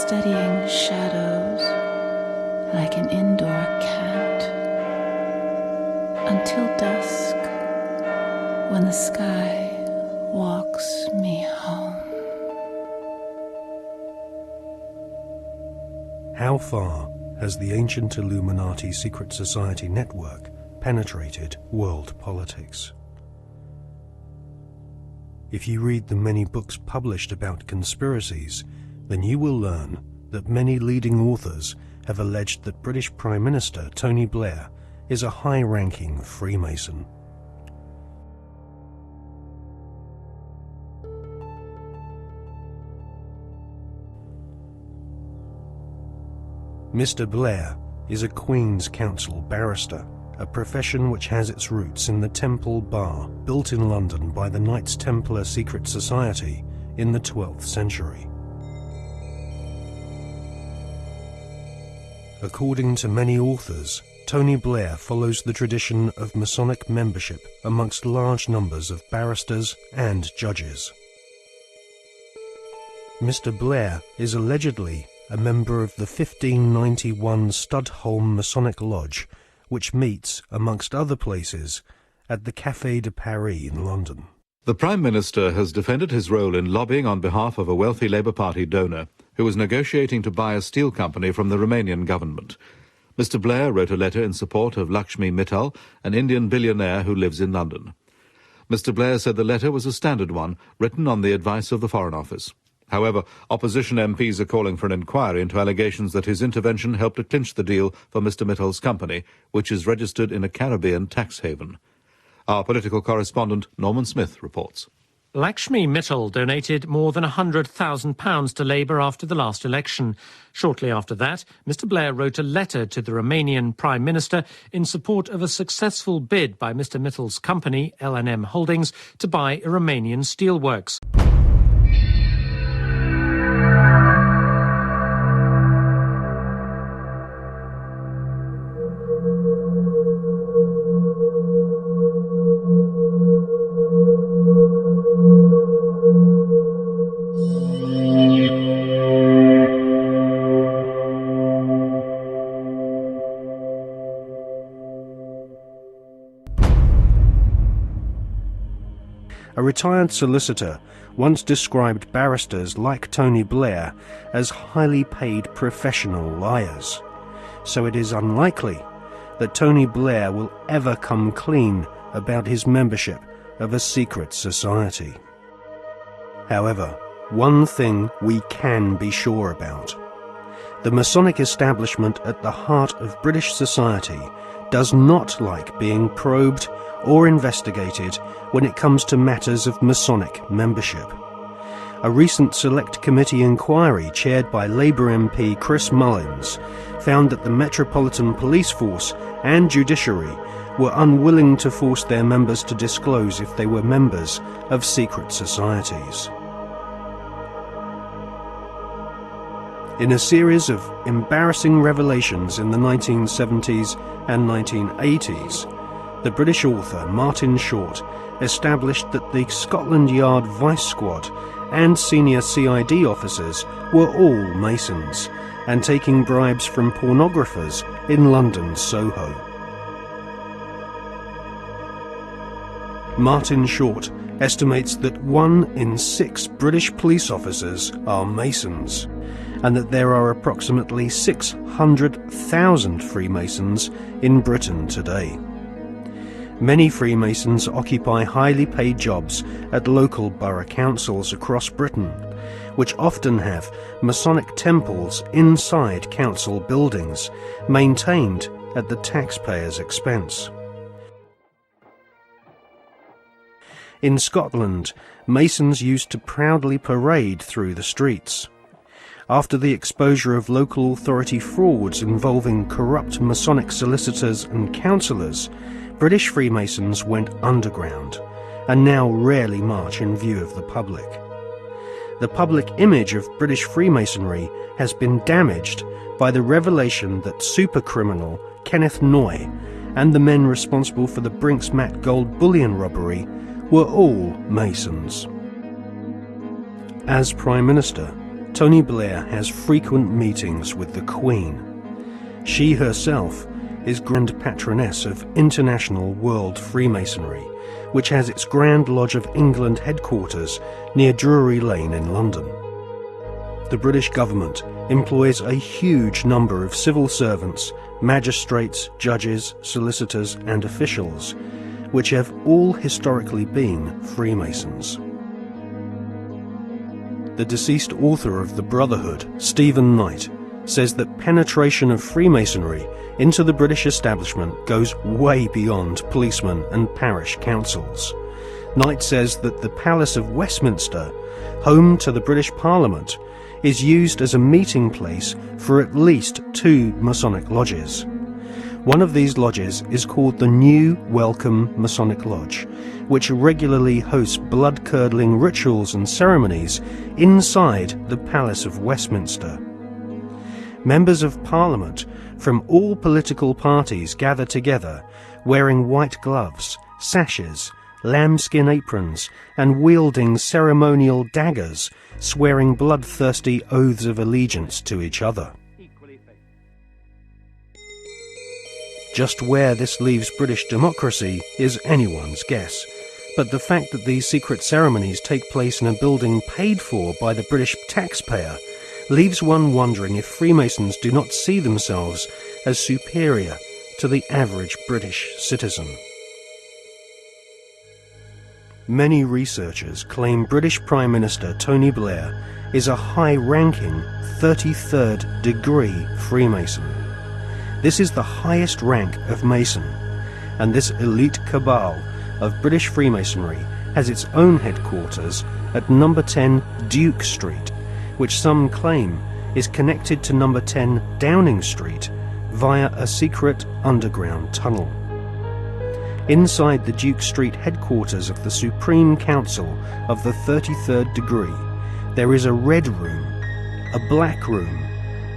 studying shadows like an indoor cat until dusk, when the sky walks me home. How far has the ancient Illuminati secret society network penetrated world politics? If you read the many books published about conspiracies, then you will learn that many leading authors have alleged that British Prime Minister Tony Blair is a high-ranking Freemason. Mr. Blair is a Queen's Counsel barrister, a profession which has its roots in the Temple Bar, built in London by the Knights Templar secret society in the 12th century. According to many authors, Tony Blair follows the tradition of Masonic membership amongst large numbers of barristers and judges. Mr. Blair is allegedly a member of the 1591 Studholme Masonic Lodge, which meets, amongst other places, at the Café de Paris in London. The Prime Minister has defended his role in lobbying on behalf of a wealthy Labour Party donor who was negotiating to buy a steel company from the Romanian government. Mr. Blair wrote a letter in support of Lakshmi Mittal, an Indian billionaire who lives in London. Mr. Blair said the letter was a standard one, written on the advice of the Foreign Office. However, opposition MPs are calling for an inquiry into allegations that his intervention helped to clinch the deal for Mr. Mittal's company, which is registered in a Caribbean tax haven. Our political correspondent Norman Smith reports. Lakshmi Mittal donated more than £100,000 to Labour after the last election. Shortly after that, Mr. Blair wrote a letter to the Romanian Prime Minister in support of a successful bid by Mr. Mittal's company, L&M Holdings, to buy a Romanian steelworks. A retired solicitor once described barristers like Tony Blair as highly paid professional liars. So it is unlikely that Tony Blair will ever come clean about his membership of a secret society. However, one thing we can be sure about. The Masonic establishment at the heart of British society does not like being probed or investigated when it comes to matters of Masonic membership. A recent Select Committee inquiry chaired by Labour MP Chris Mullins found that the Metropolitan Police Force and Judiciary were unwilling to force their members to disclose if they were members of secret societies. In a series of embarrassing revelations in the 1970s and 1980s, the British author Martin Short established that the Scotland Yard Vice Squad and senior CID officers were all Masons and taking bribes from pornographers in London's Soho. Martin Short estimates that 1 in 6 British police officers are Masons, and that there are approximately 600,000 Freemasons in Britain today. Many Freemasons occupy highly paid jobs at local borough councils across Britain, which often have Masonic temples inside council buildings, maintained at the taxpayer's expense. In Scotland, Masons used to proudly parade through the streets. After the exposure of local authority frauds involving corrupt Masonic solicitors and councillors, British Freemasons went underground and now rarely march in view of the public. The public image of British Freemasonry has been damaged by the revelation that supercriminal Kenneth Noye and the men responsible for the Brinks-Mat gold bullion robbery were all Masons. As Prime Minister, Tony Blair has frequent meetings with the Queen. She herself is Grand Patroness of International World Freemasonry, which has its Grand Lodge of England headquarters near Drury Lane in London. The British government employs a huge number of civil servants, magistrates, judges, solicitors and officials, which have all historically been Freemasons. The deceased author of The Brotherhood, Stephen Knight, says that penetration of Freemasonry into the British establishment goes way beyond policemen and parish councils. Knight says that the Palace of Westminster, home to the British Parliament, is used as a meeting place for at least 2 Masonic lodges. One of these lodges is called the New Welcome Masonic Lodge, which regularly hosts blood-curdling rituals and ceremonies inside the Palace of Westminster. Members of Parliament from all political parties gather together, wearing white gloves, sashes, lambskin aprons, and wielding ceremonial daggers, swearing bloodthirsty oaths of allegiance to each other. Just where this leaves British democracy is anyone's guess, but the fact that these secret ceremonies take place in a building paid for by the British taxpayer leaves one wondering if Freemasons do not see themselves as superior to the average British citizen. Many researchers claim British Prime Minister Tony Blair is a high-ranking 33rd degree Freemason. This is the highest rank of Mason, and this elite cabal of British Freemasonry has its own headquarters at number 10 Duke Street, which some claim is connected to number 10 Downing Street via a secret underground tunnel. Inside the Duke Street headquarters of the Supreme Council of the 33rd degree, there is a red room, a black room,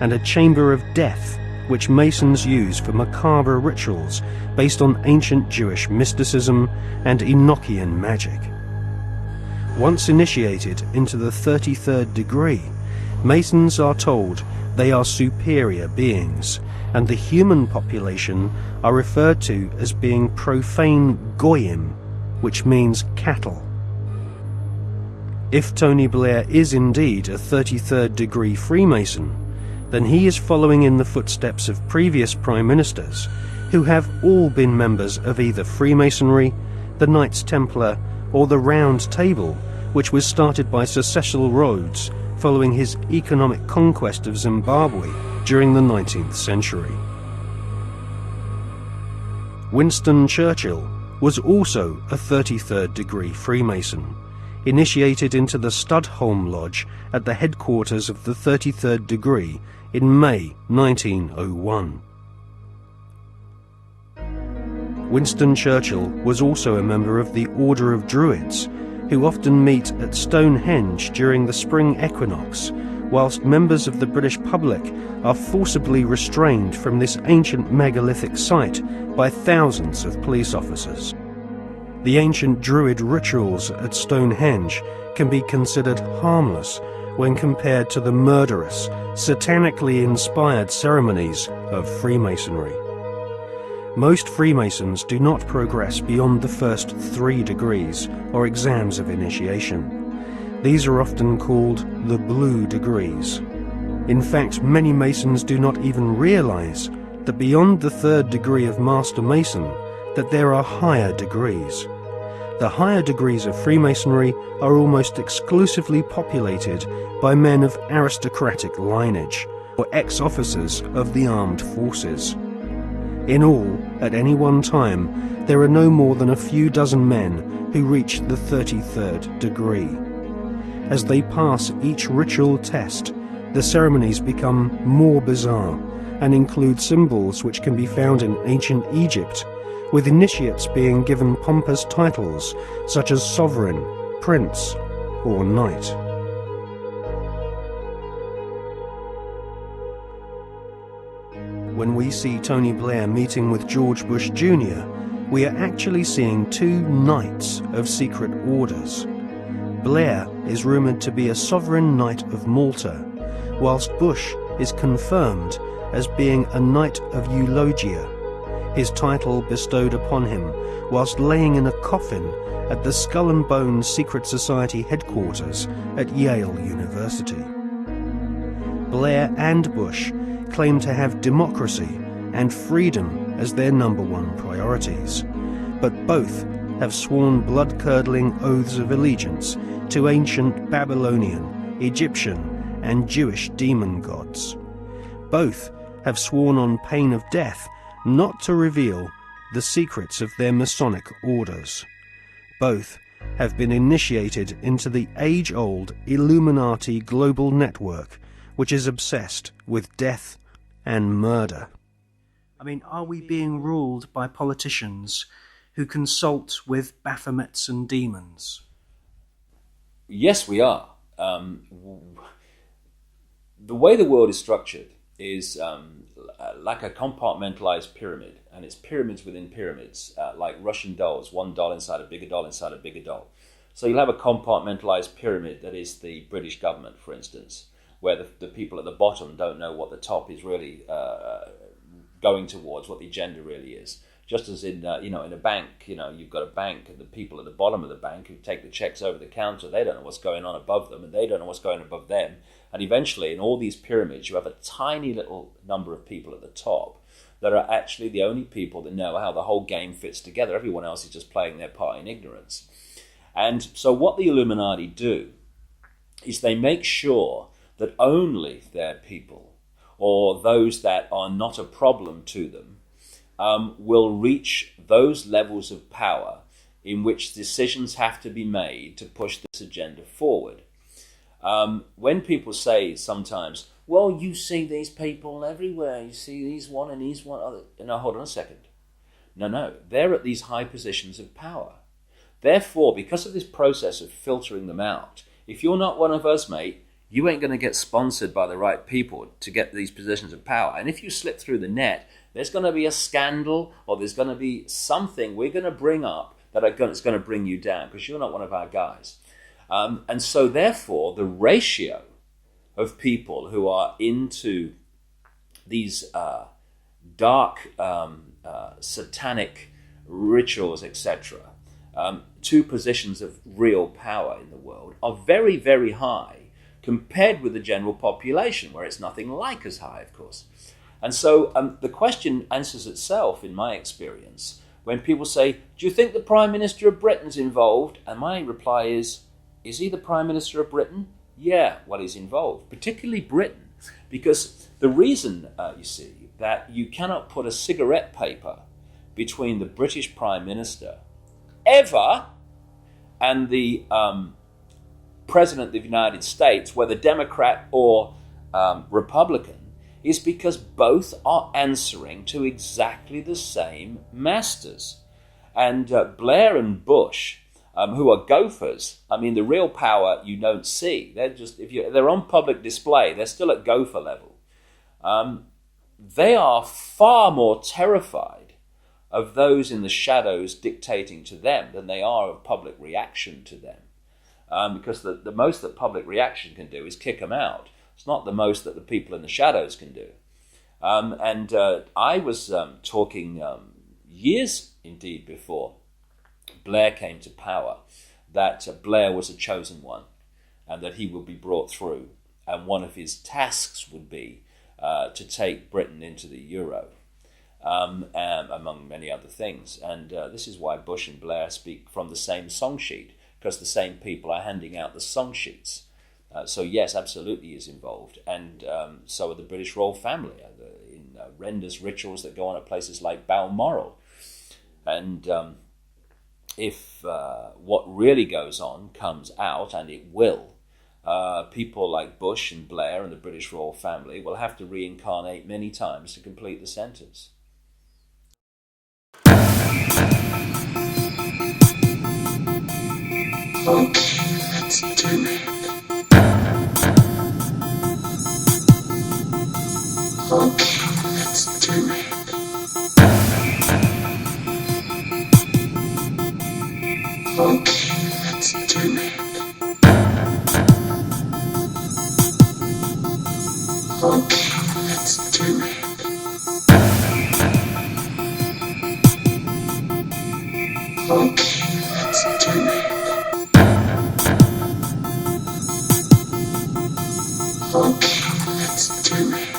and a chamber of death, which Masons use for macabre rituals based on ancient Jewish mysticism and Enochian magic. Once initiated into the 33rd degree, Masons are told they are superior beings, and the human population are referred to as being profane goyim, which means cattle. If Tony Blair is indeed a 33rd degree Freemason, then he is following in the footsteps of previous Prime Ministers, who have all been members of either Freemasonry, the Knights Templar, or the Round Table, which was started by Sir Cecil Rhodes following his economic conquest of Zimbabwe during the 19th century. Winston Churchill was also a 33rd degree Freemason, initiated into the Studholme Lodge at the headquarters of the 33rd degree in May 1901. Winston Churchill was also a member of the Order of Druids, who often meet at Stonehenge during the spring equinox, whilst members of the British public are forcibly restrained from this ancient megalithic site by thousands of police officers. The ancient Druid rituals at Stonehenge can be considered harmless when compared to the murderous, satanically inspired ceremonies of Freemasonry. Most Freemasons do not progress beyond the first 3 degrees or exams of initiation. These are often called the blue degrees. In fact, many Masons do not even realize that beyond the 3rd degree of Master Mason, that there are higher degrees. The higher degrees of Freemasonry are almost exclusively populated by men of aristocratic lineage, or ex-officers of the armed forces. In all, at any one time, there are no more than a few dozen men who reach the 33rd degree. As they pass each ritual test, the ceremonies become more bizarre and include symbols which can be found in ancient Egypt, with initiates being given pompous titles such as sovereign, prince, or knight. When we see Tony Blair meeting with George Bush Jr., we are actually seeing 2 knights of secret orders. Blair is rumoured to be a sovereign knight of Malta, whilst Bush is confirmed as being a Knight of Eulogia, his title bestowed upon him whilst laying in a coffin at the Skull and Bones Secret Society headquarters at Yale University. Blair and Bush claim to have democracy and freedom as their number one priorities, but both have sworn blood-curdling oaths of allegiance to ancient Babylonian, Egyptian, and Jewish demon gods. Both have sworn on pain of death not to reveal the secrets of their Masonic orders. Both have been initiated into the age-old Illuminati global network, which is obsessed with death and murder. I mean, are we being ruled by politicians who consult with Baphomets and demons? Yes, we are. The way the world is structured is like a compartmentalized pyramid, and it's pyramids within pyramids, like Russian dolls, one doll inside a bigger doll inside a bigger doll. So you'll have a compartmentalized pyramid that is the British government, for instance, where the people at the bottom don't know what the top is really going towards, what the agenda really is. Just as in in a bank, you've got a bank, and the people at the bottom of the bank who take the checks over the counter, they don't know what's going on above them, and they don't know what's going on above them. And eventually, in all these pyramids, you have a tiny little number of people at the top that are actually the only people that know how the whole game fits together. Everyone else is just playing their part in ignorance. And so what the Illuminati do is they make sure that only their people, or those that are not a problem to them, will reach those levels of power in which decisions have to be made to push this agenda forward. When people say sometimes, well, you see these people everywhere, you see these one and these one other. No, hold on a second. No, they're at these high positions of power. Therefore, because of this process of filtering them out, if you're not one of us, mate, you ain't going to get sponsored by the right people to get these positions of power. And if you slip through the net, there's going to be a scandal, or there's going to be something we're going to bring up that's going to bring you down because you're not one of our guys. And so therefore, the ratio of people who are into these dark satanic rituals, etc., to positions of real power in the world are very, very high compared with the general population, where it's nothing like as high, of course. And so the question answers itself, in my experience, when people say, do you think the Prime Minister of Britain's involved? And my reply is he the Prime Minister of Britain? Yeah, well, he's involved, particularly Britain, because the reason, you see, that you cannot put a cigarette paper between the British Prime Minister ever and the President of the United States, whether Democrat or Republican, is because both are answering to exactly the same masters. And Blair and Bush, who are gophers, I mean, the real power you don't see. They're just, they're on public display, they're still at gopher level. They are far more terrified of those in the shadows dictating to them than they are of public reaction to them. Because the most that public reaction can do is kick them out. It's not the most that the people in the shadows can do. And I was talking years indeed before Blair came to power, that Blair was a chosen one and that he would be brought through. And one of his tasks would be to take Britain into the euro, among many other things. And this is why Bush and Blair speak from the same song sheet, because the same people are handing out the song sheets. So yes, absolutely is involved. And so are the British royal family in horrendous rituals that go on at places like Balmoral. And if what really goes on comes out, and it will, people like Bush and Blair and the British royal family will have to reincarnate many times to complete the sentence. Okay, let's do it. Okay, let's do it. Okay, let's do it. Let's do it. Let's do it. Let's do it.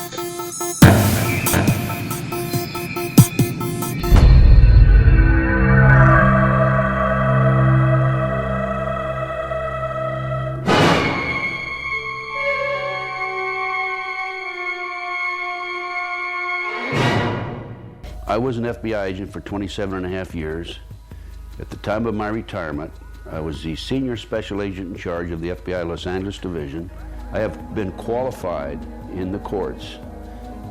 I was an FBI agent for 27 and a half years. At the time of my retirement, I was the senior special agent in charge of the FBI Los Angeles Division. I have been qualified in the courts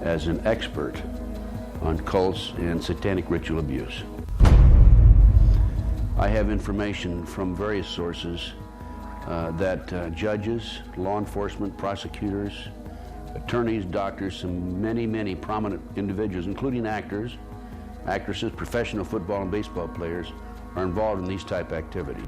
as an expert on cults and satanic ritual abuse. I have information from various sources that judges, law enforcement, prosecutors, attorneys, doctors, and many prominent individuals, including actors, actresses, professional football and baseball players, are involved in these type activities.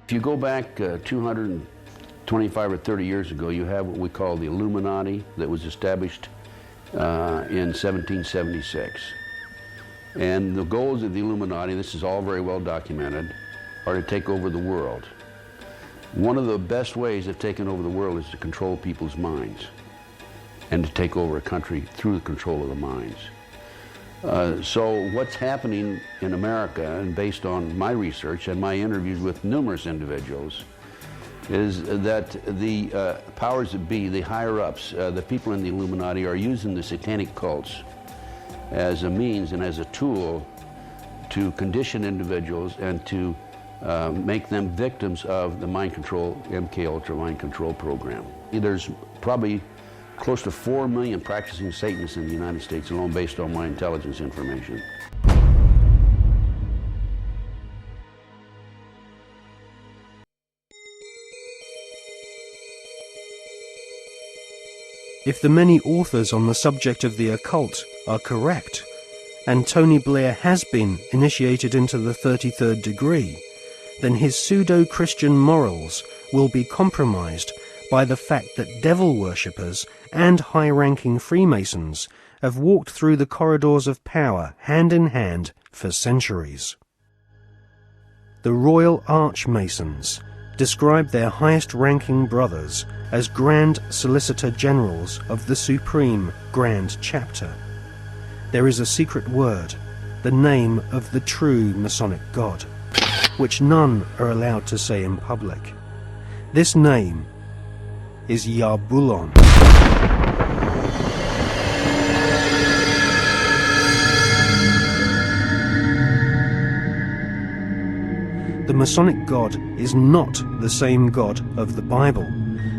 If you go back 225 or 30 years ago, you have what we call the Illuminati that was established in 1776. And the goals of the Illuminati, this is all very well documented, are to take over the world. One of the best ways of taking over the world is to control people's minds and to take over a country through the control of the minds. So what's happening in America, and based on my research and my interviews with numerous individuals, is that the powers that be, the higher-ups, the people in the Illuminati, are using the satanic cults as a means and as a tool to condition individuals and to make them victims of the mind control, MK Ultra mind control program. There's probably close to 4 million practicing Satanists in the United States alone, based on my intelligence information. If the many authors on the subject of the occult are correct, and Tony Blair has been initiated into the 33rd degree, then his pseudo-Christian morals will be compromised by the fact that devil worshippers and high-ranking Freemasons have walked through the corridors of power hand in hand for centuries. The Royal Archmasons describe their highest-ranking brothers as Grand Solicitor Generals of the Supreme Grand Chapter. There is a secret word, the name of the true Masonic God, which none are allowed to say in public. This name is Yarbulon. The Masonic God is not the same God of the Bible,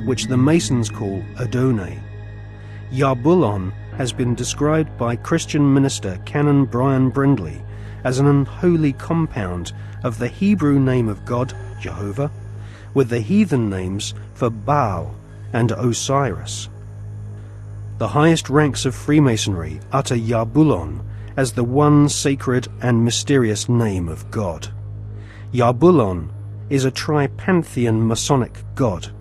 which the Masons call Adonai. Yarbulon has been described by Christian minister Canon Brian Brindley as an unholy compound of the Hebrew name of God, Jehovah, with the heathen names for Baal and Osiris. The highest ranks of Freemasonry utter Yarbulon as the one sacred and mysterious name of God. Yarbulon is a tripantheon Masonic god,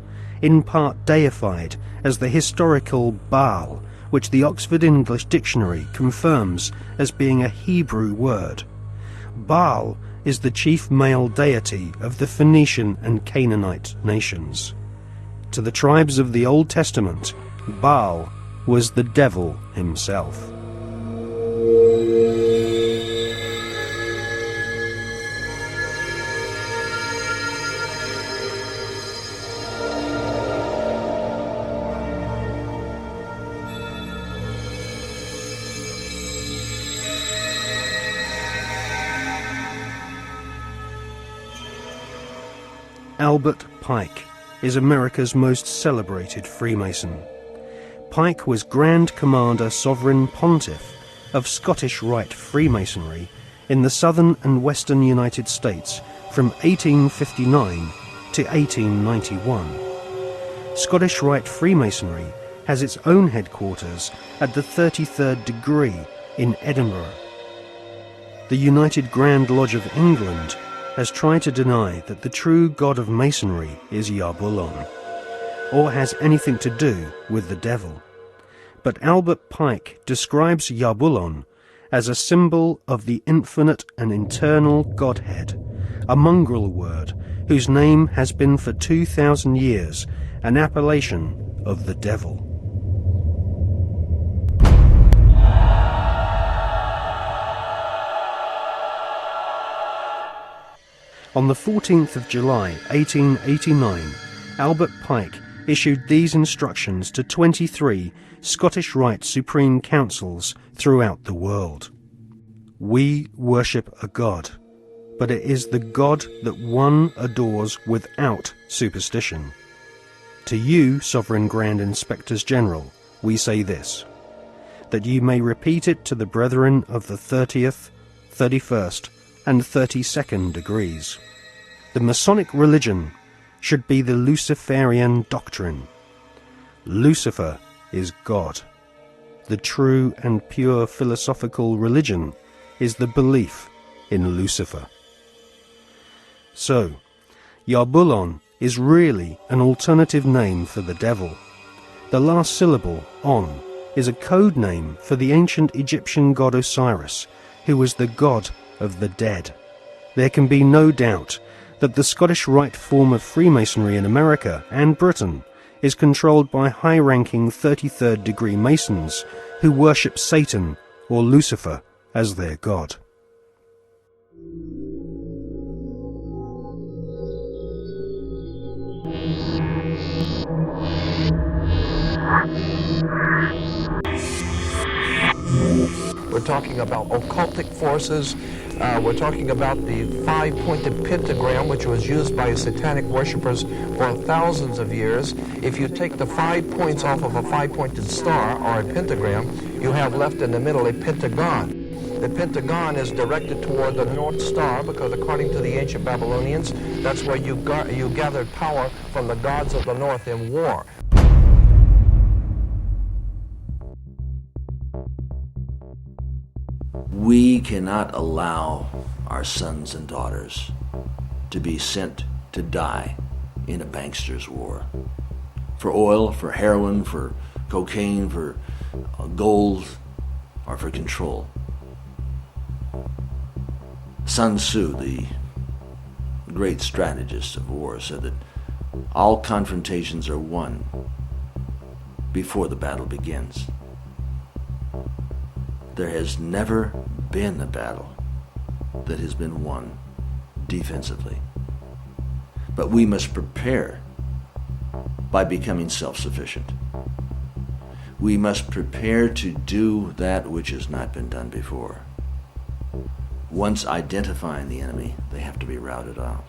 in part deified as the historical Baal, which the Oxford English Dictionary confirms as being a Hebrew word. Baal is the chief male deity of the Phoenician and Canaanite nations. To the tribes of the Old Testament, Baal was the devil himself. Albert Pike is America's most celebrated Freemason. Pike was Grand Commander Sovereign Pontiff of Scottish Rite Freemasonry in the southern and western United States from 1859 to to 1891. Scottish Rite Freemasonry has its own headquarters at the 33rd degree in Edinburgh. The United Grand Lodge of England has tried to deny that the true god of Masonry is Yarbulon, or has anything to do with the devil. But Albert Pike describes Yarbulon as a symbol of the infinite and eternal Godhead, a mongrel word whose name has been for 2,000 years an appellation of the devil. On the 14th of July 1889, Albert Pike issued these instructions to 23 Scottish Rite Supreme Councils throughout the world. We worship a God, but it is the God that one adores without superstition. To you, Sovereign Grand Inspectors General, we say this, that you may repeat it to the brethren of the 30th, 31st, and 32nd degrees. The Masonic religion should be the Luciferian doctrine. Lucifer is God. The true and pure philosophical religion is the belief in Lucifer. So, Yarbulon is really an alternative name for the devil. The last syllable, on, is a code name for the ancient Egyptian god Osiris, who was the god of the dead. There can be no doubt that the Scottish Rite form of Freemasonry in America and Britain is controlled by high-ranking 33rd degree Masons who worship Satan or Lucifer as their god. We're talking about occultic forces. We're talking about the five-pointed pentagram, which was used by satanic worshippers for thousands of years. If you take the 5 points off of a five-pointed star or a pentagram, you have left in the middle a pentagon. The pentagon is directed toward the North Star because, according to the ancient Babylonians, that's where you gathered power from the gods of the North in war. We cannot allow our sons and daughters to be sent to die in a bankster's war. For oil, for heroin, for cocaine, for gold, or for control. Sun Tzu, the great strategist of war, said that all confrontations are won before the battle begins. There has never been a battle that has been won defensively. But we must prepare by becoming self-sufficient. We must prepare to do that which has not been done before. Once identifying the enemy, they have to be routed out.